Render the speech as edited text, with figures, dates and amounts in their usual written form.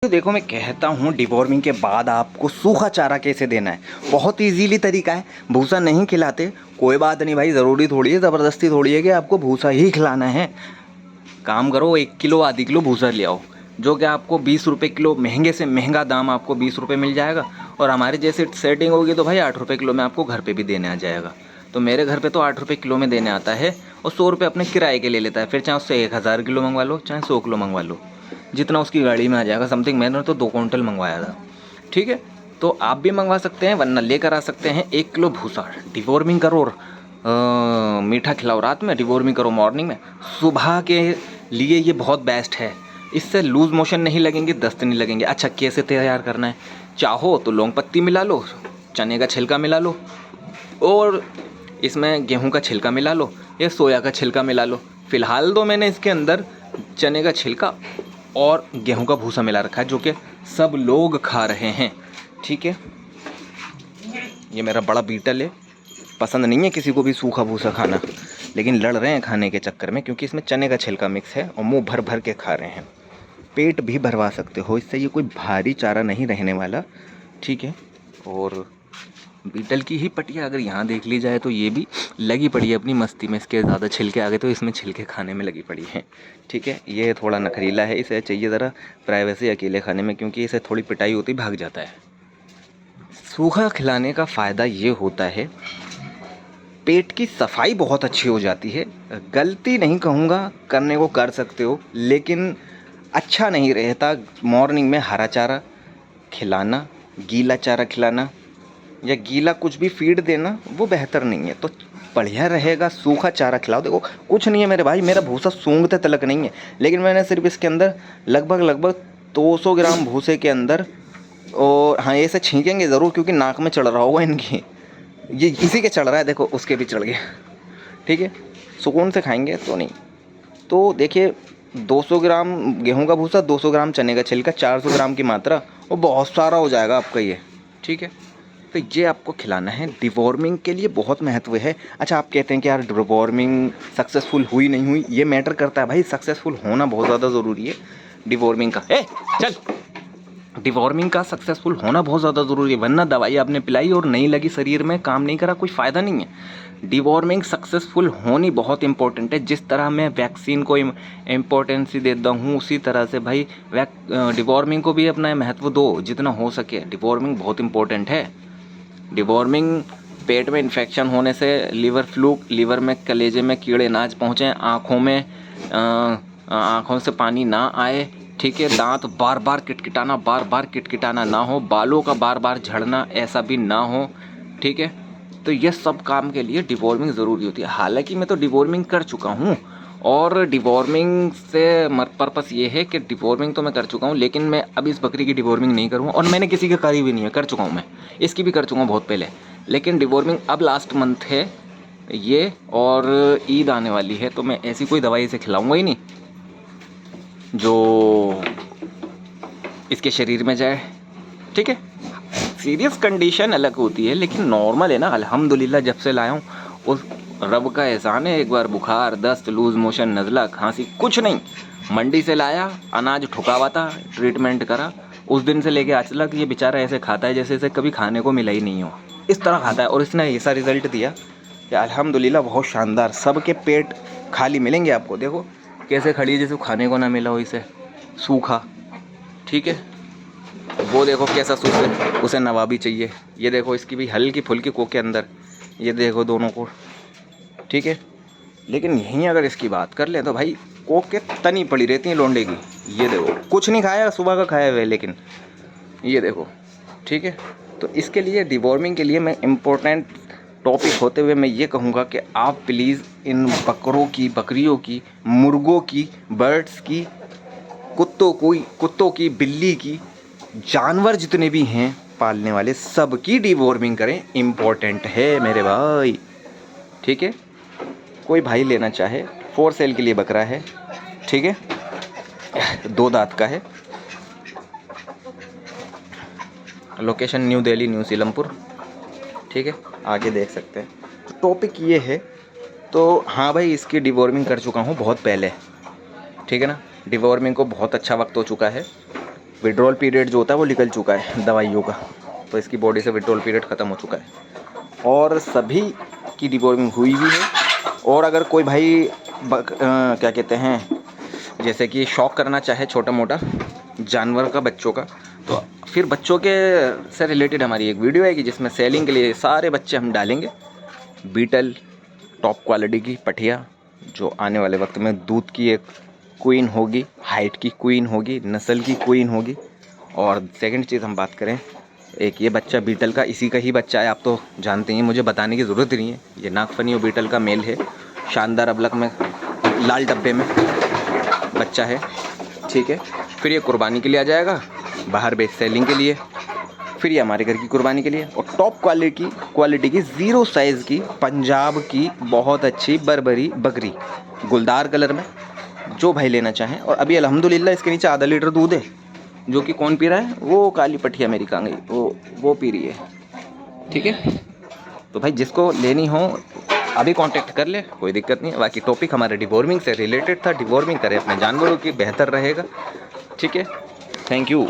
तो देखो मैं कहता हूँ डिवॉर्मिंग के बाद आपको सूखा चारा कैसे देना है। बहुत इजीली तरीका है। भूसा नहीं खिलाते कोई बात नहीं भाई, ज़रूरी थोड़ी है, ज़बरदस्ती थोड़ी है कि आपको भूसा ही खिलाना है। काम करो 1 किलो आधी किलो भूसा ले आओ, जो कि आपको 20 रुपये किलो, महंगे से महंगा दाम आपको 20 रुपये मिल जाएगा। और हमारे जैसे सेटिंग होगी तो भाई 8 रुपये किलो में आपको घर पे भी देने आ जाएगा। तो मेरे घर पे तो 8 रुपये किलो में देने आता है और 100 रुपये अपने किराए के ले लेता है। फिर चाहे उससे 1000 किलो मंगवा लो, चाहे 100 किलो मंगवा लो, जितना उसकी गाड़ी में आ जाएगा। समथिंग मैंने तो 2 क्विंटल मंगवाया था। ठीक है, तो आप भी मंगवा सकते हैं, वरना लेकर आ सकते हैं 1 किलो भूसा। डिवॉर्मिंग करो और मीठा खिलाओ रात में, डिवॉर्मिंग करो मॉर्निंग में। सुबह के लिए ये बहुत बेस्ट है। इससे लूज़ मोशन नहीं लगेंगे, दस्त नहीं लगेंगे। अच्छा, कैसे तैयार करना है? चाहो तो लौंग पत्ती मिला लो, चने का छिलका मिला लो, और इसमें गेहूं का छिलका मिला लो या सोया का छिलका मिला लो। फ़िलहाल तो मैंने इसके अंदर चने का छिलका और गेहूं का भूसा मिला रखा है, जो कि सब लोग खा रहे हैं। ठीक है, ये मेरा बड़ा बीटल है। पसंद नहीं है किसी को भी सूखा भूसा खाना, लेकिन लड़ रहे हैं खाने के चक्कर में, क्योंकि इसमें चने का छिलका मिक्स है और मुंह भर भर के खा रहे हैं। पेट भी भरवा सकते हो इससे, ये कोई भारी चारा नहीं रहने वाला। ठीक है, और बीटल की ही पटिया अगर यहाँ देख ली जाए तो ये भी लगी पड़ी है अपनी मस्ती में। इसके ज़्यादा छिलके आ गए तो इसमें छिलके खाने में लगी पड़ी है। ठीक है, ये थोड़ा नखरीला है, इसे चाहिए ज़रा प्राइवेसी अकेले खाने में, क्योंकि इसे थोड़ी पिटाई होती भाग जाता है। सूखा खिलाने का फ़ायदा ये होता है, पेट की सफाई बहुत अच्छी हो जाती है। गलती नहीं कहूँगा, करने को कर सकते हो, लेकिन अच्छा नहीं रहता मॉर्निंग में हरा चारा खिलाना, गीला चारा खिलाना या गीला कुछ भी फीड देना, वो बेहतर नहीं है। तो बढ़िया रहेगा सूखा चारा खिलाओ। देखो कुछ नहीं है मेरे भाई, मेरा भूसा सूंघते तलक नहीं है, लेकिन मैंने सिर्फ इसके अंदर लगभग 200 ग्राम भूसे के अंदर, और हाँ ऐसे छींकेंगे ज़रूर क्योंकि नाक में चढ़ रहा होगा इनकी, ये इसी के चढ़ रहा है, देखो उसके भी चढ़ गया। ठीक है, सुकून से खाएंगे तो नहीं। तो देखिए 200 ग्राम गेहूं का भूसा, 200 ग्राम चने का छिलका, 400 ग्राम की मात्रा, और बहुत सारा हो जाएगा आपका ये। ठीक है, तो ये आपको खिलाना है। डिवॉर्मिंग के लिए बहुत महत्व है। अच्छा, आप कहते हैं कि यार डिवॉर्मिंग सक्सेसफुल हुई नहीं हुई, ये मैटर करता है भाई। सक्सेसफुल होना बहुत ज़्यादा ज़रूरी है डिवॉर्मिंग का। चल, डिवॉर्मिंग का सक्सेसफुल होना बहुत ज़्यादा ज़रूरी है, वरना दवाई आपने पिलाई और नहीं लगी, शरीर में काम नहीं करा, कोई फ़ायदा नहीं है। डिवॉर्मिंग सक्सेसफुल होनी बहुत इंपॉर्टेंट है। जिस तरह मैं वैक्सीन को इम्पोर्टेंस देता हूँ, उसी तरह से भाई डिवॉर्मिंग को भी अपना महत्व दो जितना हो सके। डिवॉर्मिंग बहुत इंपॉर्टेंट है। डिवॉर्मिंग पेट में इन्फेक्शन होने से, लीवर फ्लू, लीवर में कलेजे में कीड़े ना पहुँचें, आँखों से पानी ना आए। ठीक है, दांत बार बार किटकिटाना ना हो, बालों का बार बार झड़ना ऐसा भी ना हो। ठीक है, तो ये सब काम के लिए डिवॉर्मिंग ज़रूरी होती है। हालांकि मैं तो डिवॉर्मिंग कर चुका हूँ, और डिवॉर्मिंग से पर्पस ये है कि डिवॉर्मिंग तो मैं कर चुका हूँ, लेकिन मैं अब इस बकरी की डिवॉर्मिंग नहीं करूँगा, और मैंने किसी की करी भी नहीं है। कर चुका हूँ मैं, इसकी भी कर चुका हूँ बहुत पहले, लेकिन डिवॉर्मिंग अब लास्ट मंथ है ये, और ईद आने वाली है, तो मैं ऐसी कोई दवाई इसे खिलाऊँगा ही नहीं जो इसके शरीर में जाए। ठीक है, सीरियस कंडीशन अलग होती है, लेकिन नॉर्मल है ना, अल्हम्दुलिल्लाह। जब से लाया हूँ उस रब का एहसान है। एक बार बुखार, दस्त, लूज़ मोशन, नज़ला, खांसी कुछ नहीं। मंडी से लाया, अनाज ठुका हुआ था, ट्रीटमेंट करा, उस दिन से लेके आज तक ये बेचारा ऐसे खाता है जैसे इसे कभी खाने को मिला ही नहीं हो। इस तरह खाता है, और इसने ऐसा रिज़ल्ट दिया कि अल्हम्दुलिल्लाह बहुत शानदार। सबके पेट खाली मिलेंगे आपको। देखो कैसे खड़ी है जैसे खाने को ना मिला हो इसे, सूखा। ठीक है, वो देखो कैसा सूख है, उसे नवाबी चाहिए। ये देखो इसकी भी हल्की फुल्की कोक के अंदर, ये देखो दोनों को। ठीक है, लेकिन यहीं अगर इसकी बात कर ले तो भाई कोक के तनी पड़ी रहती है लोंडे की। ये देखो कुछ नहीं खाया, सुबह का खाया हुआ है, लेकिन ये देखो। ठीक है, तो इसके लिए डिवॉर्मिंग के लिए मैं इम्पोर्टेंट टॉपिक होते हुए मैं ये कहूँगा कि आप प्लीज़ इन बकरों की, बकरियों की, मुर्गों की, बर्ड्स की, कुत्तों की, बिल्ली की, जानवर जितने भी हैं पालने वाले, सबकी डिवॉर्मिंग करें। इम्पोर्टेंट है मेरे भाई। ठीक है, कोई भाई लेना चाहे, 4 सेल के लिए बकरा है। ठीक है, 2 दांत का है। Location new Delhi, new Seelampur. ठीक है, आगे देख सकते हैं। तो टॉपिक ये है। तो हाँ भाई, इसकी डिवॉर्मिंग कर चुका हूँ बहुत पहले। ठीक है ना, डिवॉर्मिंग को बहुत अच्छा वक्त हो चुका है। विड्रॉल पीरियड जो होता है वो निकल चुका है दवाइयों का, तो इसकी बॉडी से विड्रॉल पीरियड ख़त्म हो चुका है और सभी की डिवॉर्मिंग हुई भी है। और अगर कोई भाई क्या कहते हैं जैसे कि शौक करना चाहे छोटा मोटा जानवर का, बच्चों का, तो फिर बच्चों के से रिलेटेड हमारी एक वीडियो आएगी जिसमें सेलिंग के लिए सारे बच्चे हम डालेंगे। बीटल टॉप क्वालिटी की पठिया जो आने वाले वक्त में दूध की एक क्वीन होगी, हाइट की क्वीन होगी, नस्ल की क्वीन होगी। और सेकंड चीज़ हम बात करें, एक ये बच्चा बीटल का इसी का ही बच्चा है, आप तो जानते हैं, मुझे बताने की ज़रूरत ही नहीं है। ये नागफनी और बीटल का मेल है, शानदार अबलक में लाल डब्बे में बच्चा है, ठीक है। फिर ये कुर्बानी के लिए आ जाएगा, बाहर बेच सेलिंग के लिए, फिर ये हमारे घर की कुर्बानी के लिए। और टॉप क्वालिटी की 0 साइज़ की पंजाब की बहुत अच्छी बरबरी बकरी गुलदार कलर में, जो भाई लेना चाहें। और अभी अल्हम्दुलिल्लाह इसके नीचे आधा लीटर दूध है, जो कि कौन पी रहा है, वो काली पठिया मेरी कांगई, वो पी रही है, ठीक है। तो भाई जिसको लेनी हो अभी कांटेक्ट कर ले, कोई दिक्कत नहीं है। बाकी टॉपिक हमारे डिवॉर्मिंग से रिलेटेड था, डिवॉर्मिंग करें अपने जानवरों की, बेहतर रहेगा, ठीक है। Thank you.